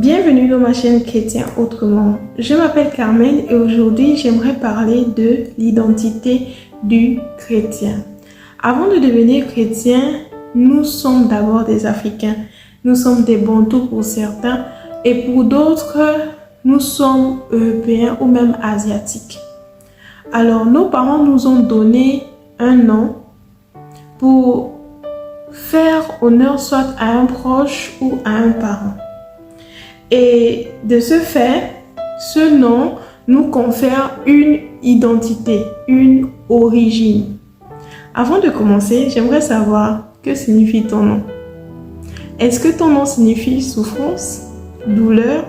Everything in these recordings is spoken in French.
Bienvenue dans ma chaîne Chrétien Autrement. Je m'appelle Carmen et aujourd'hui j'aimerais parler de l'identité du chrétien. Avant de devenir chrétien, nous sommes d'abord des Africains. Nous sommes des Bantous pour certains et pour d'autres, nous sommes Européens ou même Asiatiques. Alors nos parents nous ont donné un nom pour faire honneur soit à un proche ou à un parent. Et de ce fait, ce nom nous confère une identité, une origine. Avant de commencer, j'aimerais savoir que signifie ton nom. Est-ce que ton nom signifie souffrance, douleur?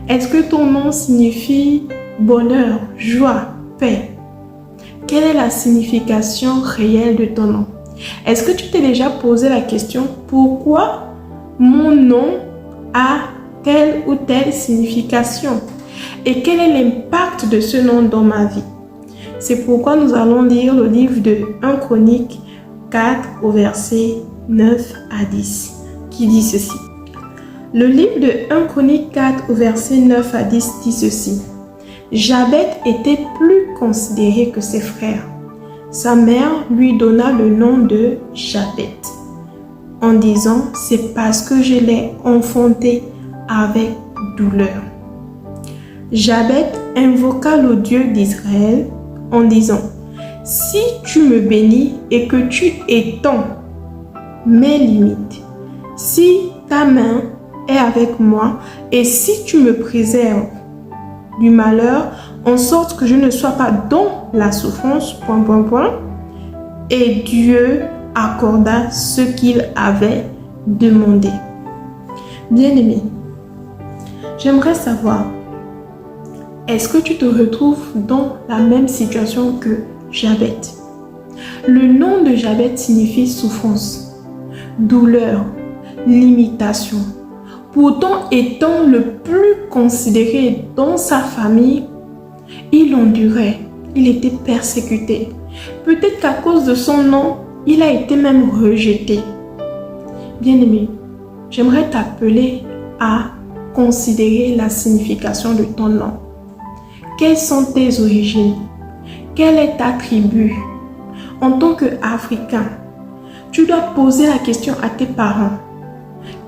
Est-ce que ton nom signifie bonheur, joie, paix? Quelle est la signification réelle de ton nom? Est-ce que tu t'es déjà posé la question pourquoi mon nom a telle ou telle signification et quel est l'impact de ce nom dans ma vie? C'est pourquoi nous allons lire le livre de 1 Chroniques 4 au verset 9 à 10 qui dit ceci. Le livre de 1 Chroniques 4 au verset 9 à 10 dit ceci. Jabet était plus considéré que ses frères. Sa mère lui donna le nom de Jabet en disant c'est parce que je l'ai enfanté avec douleur. Jabet invoqua le Dieu d'Israël en disant si tu me bénis et que tu étends mes limites, si ta main est avec moi et si tu me préserves du malheur en sorte que je ne sois pas dans la souffrance, et Dieu accorda ce qu'il avait demandé. Bien-aimé, j'aimerais savoir, est-ce que tu te retrouves dans la même situation que Jabet? Le nom de Jabet signifie souffrance, douleur, limitation. Pourtant, étant le plus considéré dans sa famille, il endurait, il était persécuté. Peut-être qu'à cause de son nom, il a été même rejeté. Bien-aimé, j'aimerais t'appeler à considérer la signification de ton nom. Quelles sont tes origines? Quelle est ta tribu? En tant qu'Africain, tu dois poser la question à tes parents.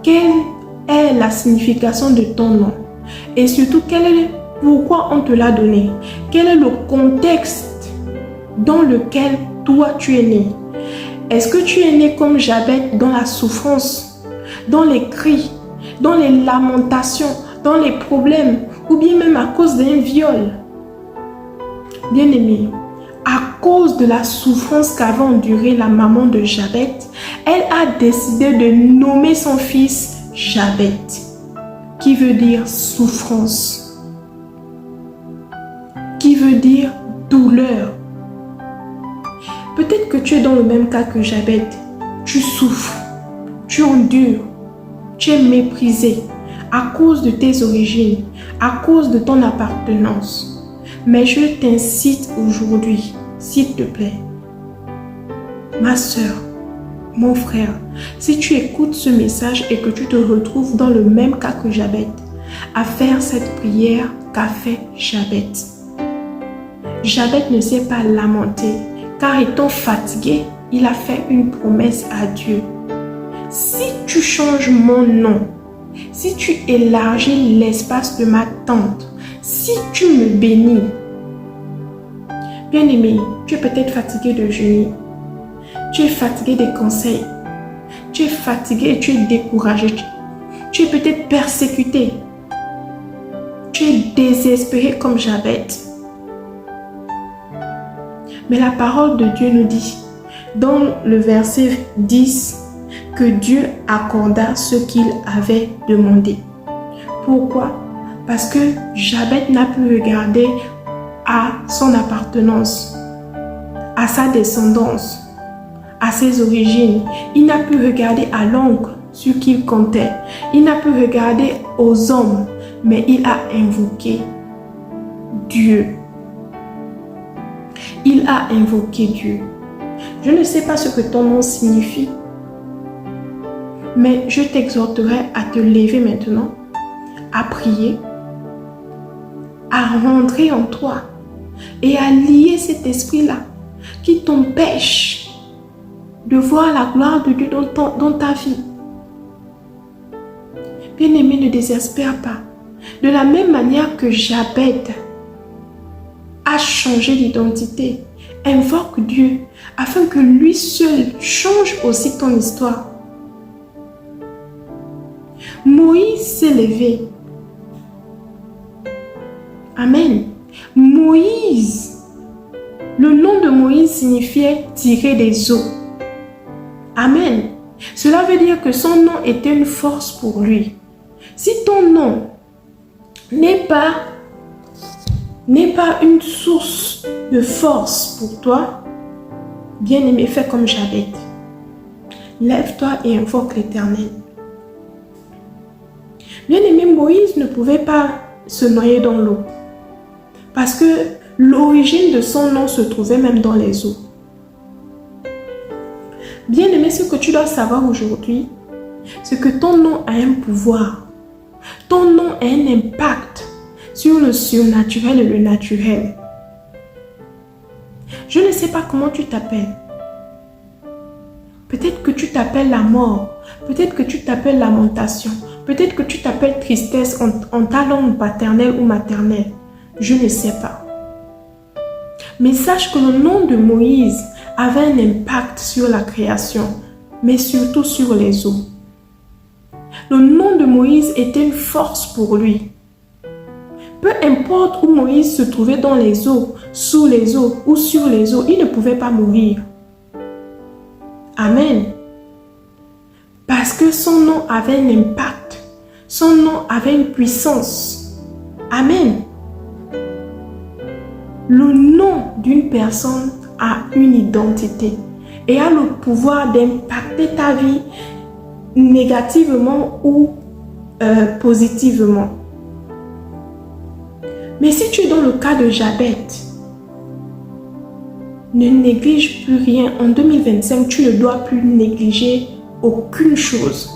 Quelle est la signification de ton nom? Et surtout, pourquoi on te l'a donné? Quel est le contexte dans lequel toi tu es né? Est-ce que tu es né comme Jabet dans la souffrance, dans les cris, dans les lamentations, dans les problèmes, ou bien même à cause d'un viol? Bien-aimé, à cause de la souffrance qu'avait endurée la maman de Jabet, elle a décidé de nommer son fils Jabet, qui veut dire souffrance, qui veut dire douleur. Peut-être que tu es dans le même cas que Jabet. Tu souffres, tu endures, tu es méprisé à cause de tes origines, à cause de ton appartenance. Mais je t'incite aujourd'hui, s'il te plaît, ma soeur, mon frère, si tu écoutes ce message et que tu te retrouves dans le même cas que Jabet, à faire cette prière qu'a fait Jabet. Jabet ne s'est pas lamenté, car étant fatigué, il a fait une promesse à Dieu. Si tu changes mon nom, si tu élargis l'espace de ma tente, si tu me bénis, bien-aimé, tu es peut-être fatigué de jeûner, tu es fatigué des conseils, tu es fatigué et tu es découragé, tu es peut-être persécuté, tu es désespéré comme Jabet. Mais la parole de Dieu nous dit, dans le verset 10, que Dieu accorda ce qu'il avait demandé. Pourquoi? Parce que Jabet n'a pu regarder à son appartenance, à sa descendance, à ses origines. Il n'a pu regarder à l'oncle sur qui il comptait. Il n'a pu regarder aux hommes, mais il a invoqué Dieu. Il a invoqué Dieu. Je ne sais pas ce que ton nom signifie, mais je t'exhorterai à te lever maintenant, à prier, à rentrer en toi et à lier cet esprit-là qui t'empêche de voir la gloire de Dieu dans ta vie. Bien-aimé, ne désespère pas. De la même manière que Jabez a changé d'identité, invoque Dieu afin que lui seul change aussi ton histoire. Moïse s'est levé. Amen. Moïse, le nom de Moïse signifiait tirer des eaux. Amen. Cela veut dire que son nom était une force pour lui. Si ton nom n'est pas une source de force pour toi, bien-aimé, fais comme Jabez. Lève-toi et invoque l'Éternel. Bien-aimé, Moïse ne pouvait pas se noyer dans l'eau parce que l'origine de son nom se trouvait même dans les eaux. Bien-aimé, ce que tu dois savoir aujourd'hui, c'est que ton nom a un pouvoir. Ton nom a un impact sur le surnaturel et le naturel. Je ne sais pas comment tu t'appelles. Peut-être que tu t'appelles la mort. Peut-être que tu t'appelles lamentation. Peut-être que tu t'appelles tristesse en ta langue paternelle ou maternelle. Je ne sais pas. Mais sache que le nom de Moïse avait un impact sur la création, mais surtout sur les eaux. Le nom de Moïse était une force pour lui. Peu importe où Moïse se trouvait dans les eaux, sous les eaux ou sur les eaux, il ne pouvait pas mourir. Amen. Parce que son nom avait un impact. Son nom avait une puissance. Amen. Le nom d'une personne a une identité et a le pouvoir d'impacter ta vie négativement ou positivement. Mais si tu es dans le cas de Jabez, ne néglige plus rien. En 2025, tu ne dois plus négliger aucune chose.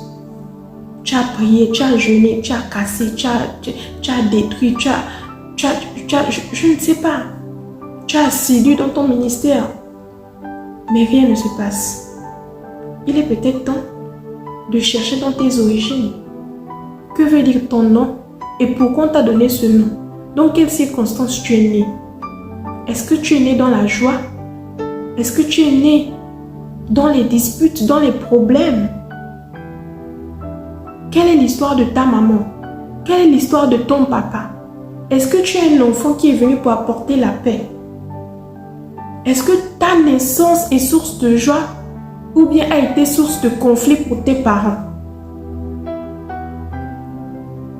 Tu as prié, tu as jeûné, tu as cassé, tu as détruit, je ne sais pas. Tu as assidu dans ton ministère. Mais rien ne se passe. Il est peut-être temps de chercher dans tes origines. Que veut dire ton nom et pourquoi on t'a donné ce nom? Dans quelles circonstances tu es né? Est-ce que tu es né dans la joie? Est-ce que tu es né dans les disputes, dans les problèmes? Quelle est l'histoire de ta maman? Quelle est l'histoire de ton papa? Est-ce que tu es un enfant qui est venu pour apporter la paix? Est-ce que ta naissance est source de joie ou bien a été source de conflit pour tes parents?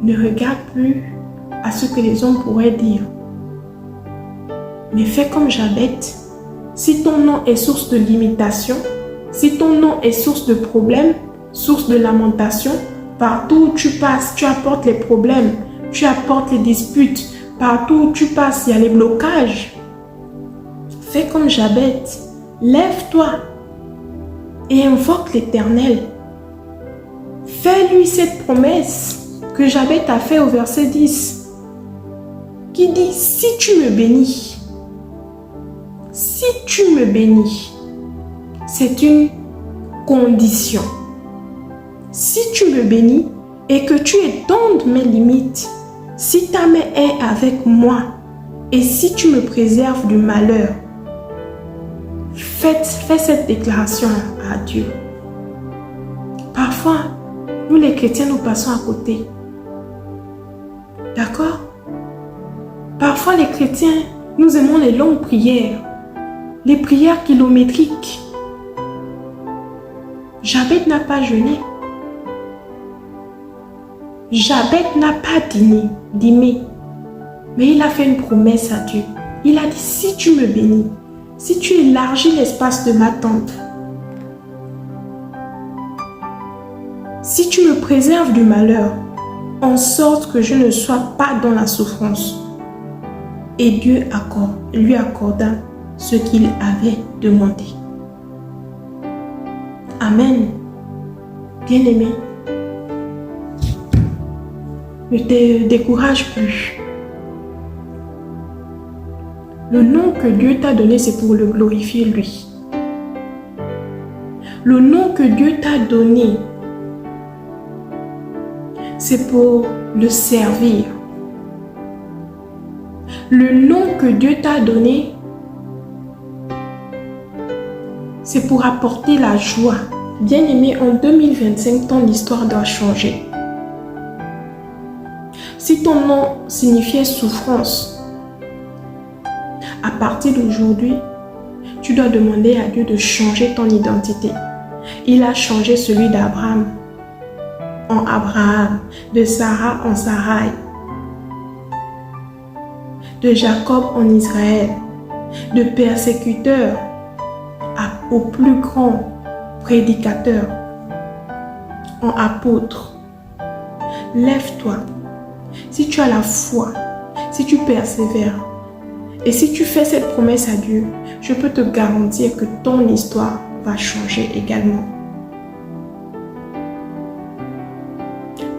Ne regarde plus à ce que les hommes pourraient dire. Mais fais comme Jabez. Si ton nom est source de limitation, si ton nom est source de problèmes, source de lamentation, partout où tu passes, tu apportes les problèmes, tu apportes les disputes, partout où tu passes, il y a les blocages. Fais comme Jabez, lève-toi et invoque l'Éternel. Fais-lui cette promesse que Jabez a fait au verset 10, qui dit, si tu me bénis, c'est une condition. Si tu me bénis et que tu étendes mes limites, si ta main est avec moi et si tu me préserves du malheur, fais cette déclaration à Dieu. Parfois, nous les chrétiens, nous passons à côté. D'accord? Parfois, les chrétiens, nous aimons les longues prières, les prières kilométriques. Jabez n'a pas jeûné. Jabez n'a pas dîmé. Mais il a fait une promesse à Dieu. Il a dit, si tu me bénis, si tu élargis l'espace de ma tente, si tu me préserves du malheur, en sorte que je ne sois pas dans la souffrance. Et Dieu lui accorda ce qu'il avait demandé. Amen. Bien-aimé, Ne te décourage plus. Le nom que Dieu t'a donné, c'est pour le glorifier lui. Le nom que Dieu t'a donné, c'est pour le servir. Le nom que Dieu t'a donné, c'est pour apporter la joie. Bien-aimé, en 2025, ton histoire doit changer. Si ton nom signifiait souffrance, à partir d'aujourd'hui, tu dois demander à Dieu de changer ton identité. Il a changé celui d'Abraham en Abraham, de Sarah en Sarai, de Jacob en Israël, de persécuteur au plus grand prédicateur, en apôtre. Lève-toi. Si tu as la foi, si tu persévères, et si tu fais cette promesse à Dieu, je peux te garantir que ton histoire va changer également.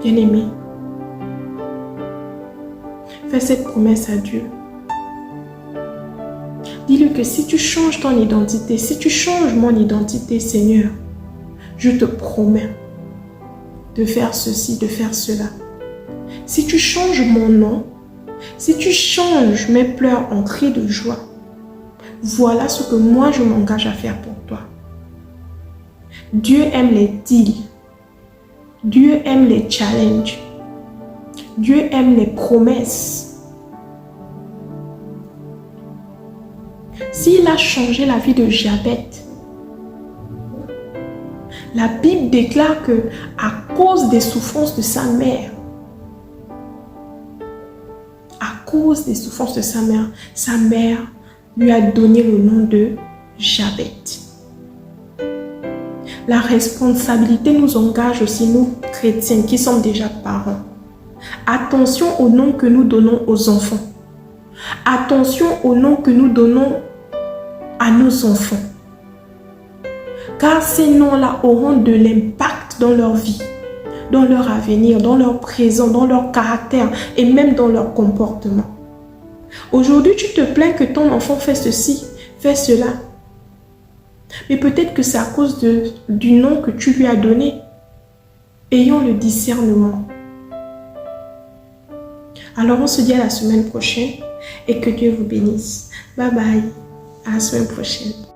Bien-aimé, fais cette promesse à Dieu. Dis-lui que si tu changes ton identité, si tu changes mon identité, Seigneur, je te promets de faire ceci, de faire cela. Si tu changes mon nom, si tu changes mes pleurs en cris de joie, voilà ce que moi je m'engage à faire pour toi. Dieu aime les deals. Dieu aime les challenges. Dieu aime les promesses. S'il a changé la vie de Jabez, la Bible déclare que à cause des souffrances de sa mère, sa mère lui a donné le nom de Jabez. La responsabilité nous engage aussi, nous chrétiens qui sommes déjà parents. Attention au nom que nous donnons aux enfants. Attention au nom que nous donnons à nos enfants. Car ces noms-là auront de l'impact dans leur vie, dans leur avenir, dans leur présent, dans leur caractère et même dans leur comportement. Aujourd'hui, tu te plains que ton enfant fait ceci, fait cela. Mais peut-être que c'est à cause du nom que tu lui as donné. Ayons le discernement. Alors on se dit à la semaine prochaine et que Dieu vous bénisse. Bye bye. À la semaine prochaine.